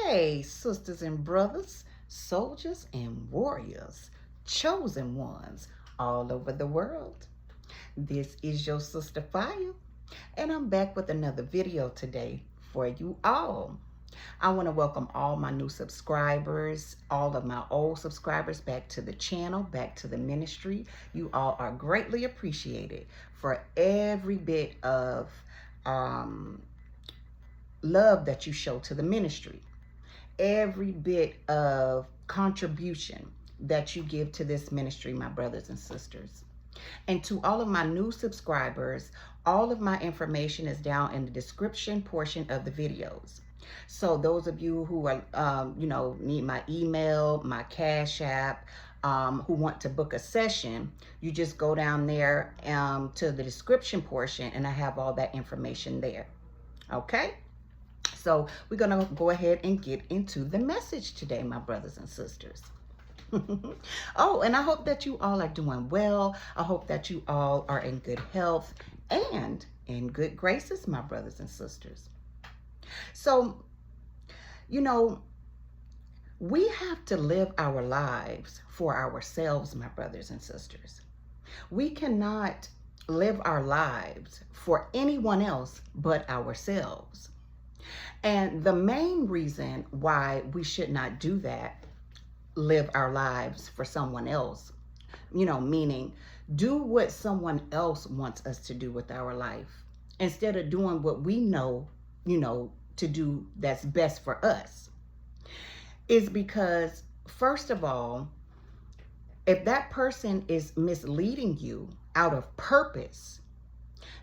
Hey, sisters and brothers, soldiers and warriors, chosen ones all over the world. This is your sister Fire, and I'm back with another video today for you all. I want to welcome all my new subscribers, all of my old subscribers back to the channel, back to the ministry. You all are greatly appreciated for every bit of love that you show to the ministry, every bit of contribution that you give to this ministry, my brothers and sisters. And to all of my new subscribers, all of my information is down in the description portion of the videos. So those of you who are, need my email, my Cash App, who want to book a session, you just go down there to the description portion, and I have all that information there. Okay? So we're going to go ahead and get into the message today, my brothers and sisters. Oh, and I hope that you all are doing well. I hope that you all are in good health and in good graces, my brothers and sisters. So, we have to live our lives for ourselves, my brothers and sisters. We cannot live our lives for anyone else but ourselves. And the main reason why we should not do that, live our lives for someone else, meaning do what someone else wants us to do with our life instead of doing what we know, to do that's best for us, is because, first of all, if that person is misleading you out of purpose,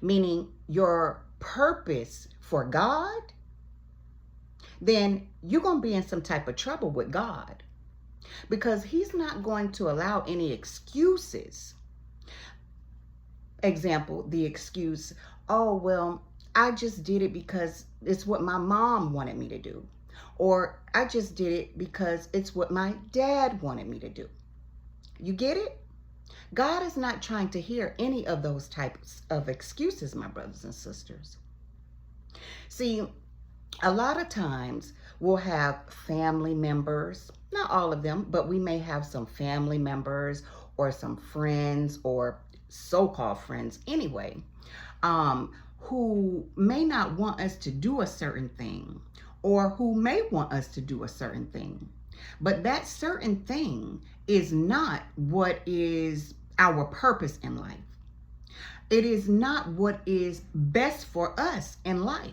meaning your purpose for God, then you're going to be in some type of trouble with God, because he's not going to allow any excuses. Example, the excuse, oh, well, I just did it because it's what my mom wanted me to do. Or I just did it because it's what my dad wanted me to do. You get it? God is not trying to hear any of those types of excuses, my brothers and sisters. See, a lot of times we'll have family members, not all of them, but we may have some family members or some friends, or so-called friends anyway, who may not want us to do a certain thing, or who may want us to do a certain thing. But that certain thing is not what is our purpose in life. It is not what is best for us in life.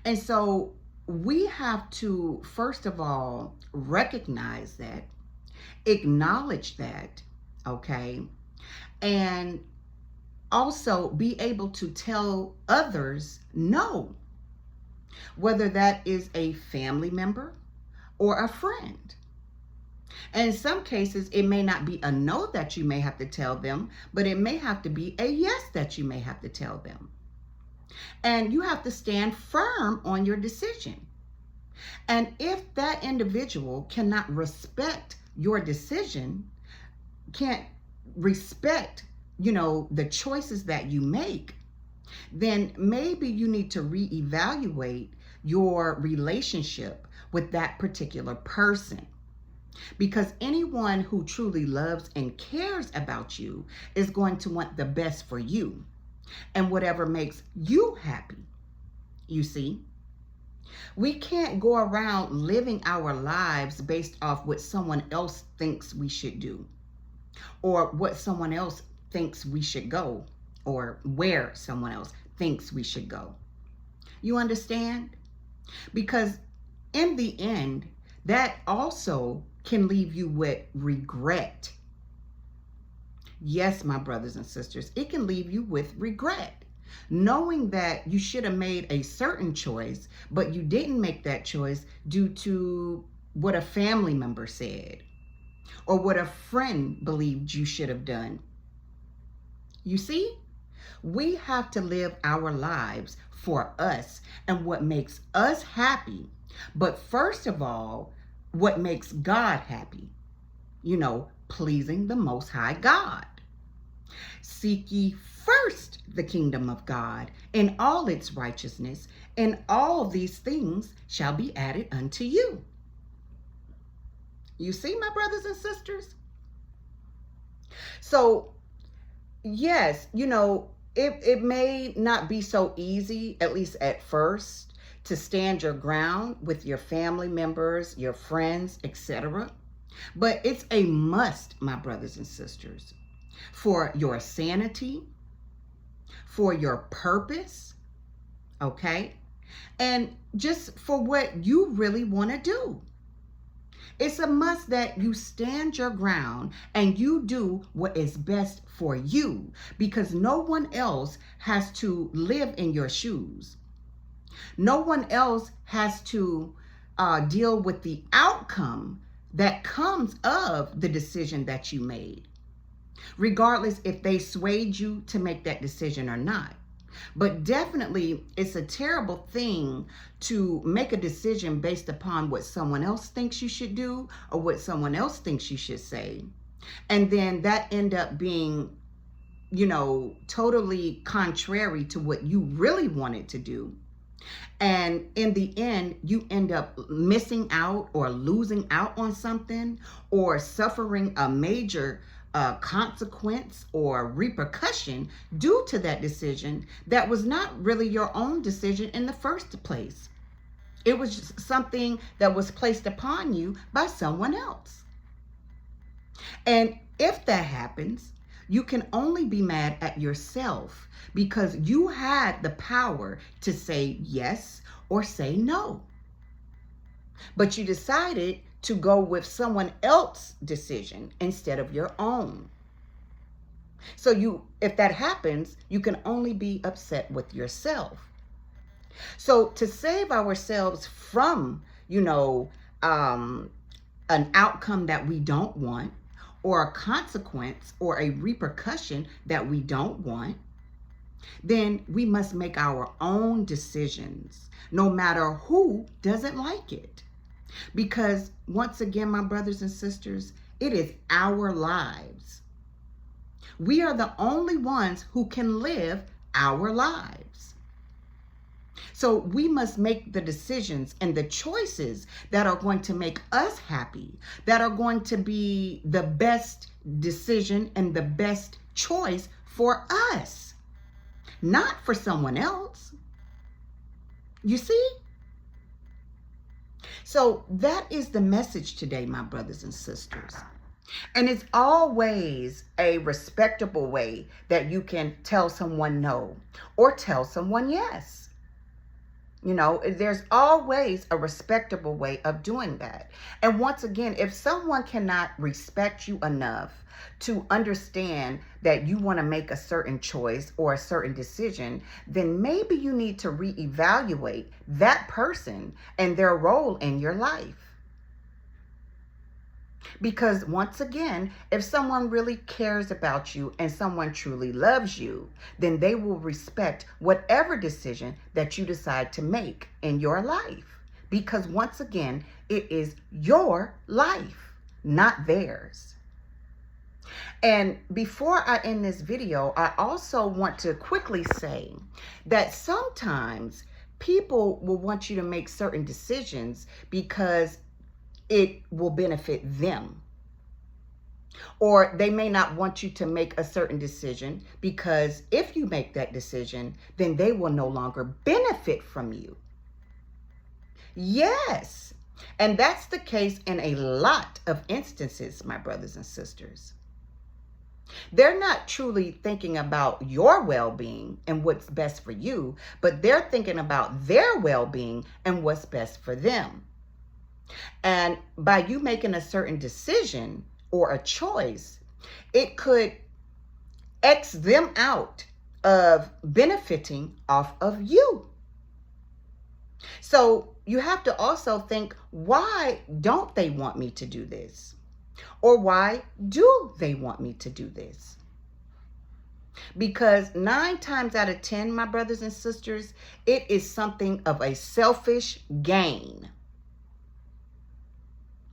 And so we have to, first of all, recognize that, acknowledge that, okay? And also be able to tell others no, whether that is a family member or a friend. And in some cases, it may not be a no that you may have to tell them, but it may have to be a yes that you may have to tell them. And you have to stand firm on your decision. And if that individual cannot respect your decision, can't respect, the choices that you make, then maybe you need to reevaluate your relationship with that particular person. Because anyone who truly loves and cares about you is going to want the best for you and whatever makes you happy. You see, we can't go around living our lives based off what someone else thinks we should do, or what someone else thinks we should go, or where someone else thinks we should go. You understand? Because in the end, that also can leave you with regret. Yes, my brothers and sisters, it can leave you with regret, knowing that you should have made a certain choice, but you didn't make that choice due to what a family member said or what a friend believed you should have done. You see, we have to live our lives for us and what makes us happy. But first of all, what makes God happy, pleasing the Most High God. Seek ye first the kingdom of God and all its righteousness, and all these things shall be added unto you. You see, my brothers and sisters? So, yes, it may not be so easy, at least at first, to stand your ground with your family members, your friends, etc. But it's a must, my brothers and sisters, for your sanity, for your purpose, okay? And just for what you really want to do. It's a must that you stand your ground and you do what is best for you, because no one else has to live in your shoes. No one else has to deal with the outcome that comes of the decision that you made, regardless if they swayed you to make that decision or not. But definitely, it's a terrible thing to make a decision based upon what someone else thinks you should do or what someone else thinks you should say. And then that end up being, totally contrary to what you really wanted to do. And in the end, you end up missing out or losing out on something or suffering a major consequence or repercussion due to that decision that was not really your own decision in the first place. It was just something that was placed upon you by someone else. And if that happens, you can only be mad at yourself because you had the power to say yes or say no. But you decided to go with someone else's decision instead of your own. So if that happens, you can only be upset with yourself. So to save ourselves from, an outcome that we don't want, or a consequence or a repercussion that we don't want, then we must make our own decisions, no matter who doesn't like it. Because once again, my brothers and sisters, it is our lives. We are the only ones who can live our lives. So we must make the decisions and the choices that are going to make us happy, that are going to be the best decision and the best choice for us, not for someone else. You see? So that is the message today, my brothers and sisters. And it's always a respectable way that you can tell someone no or tell someone yes. There's always a respectable way of doing that. And once again, if someone cannot respect you enough to understand that you want to make a certain choice or a certain decision, then maybe you need to reevaluate that person and their role in your life. Because once again, if someone really cares about you and someone truly loves you, then they will respect whatever decision that you decide to make in your life. Because once again, it is your life, not theirs. And before I end this video, I also want to quickly say that sometimes people will want you to make certain decisions because it will benefit them. Or they may not want you to make a certain decision because if you make that decision, then they will no longer benefit from you. Yes. And that's the case in a lot of instances, my brothers and sisters. They're not truly thinking about your well-being and what's best for you, but they're thinking about their well-being and what's best for them. And by you making a certain decision or a choice, it could X them out of benefiting off of you. So you have to also think, why don't they want me to do this? Or why do they want me to do this? Because 9 times out of 10, my brothers and sisters, it is something of a selfish gain.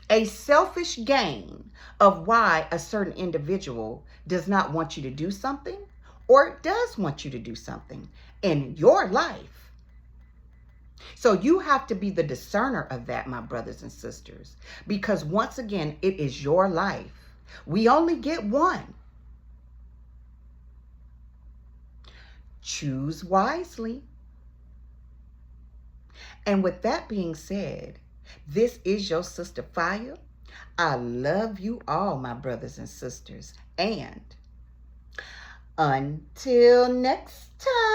A selfish gain of why a certain individual does not want you to do something or does want you to do something in your life. So you have to be the discerner of that, my brothers and sisters, because once again, it is your life. We only get one. Choose wisely. And with that being said, this is your sister Fire. I love you all, my brothers and sisters. And until next time.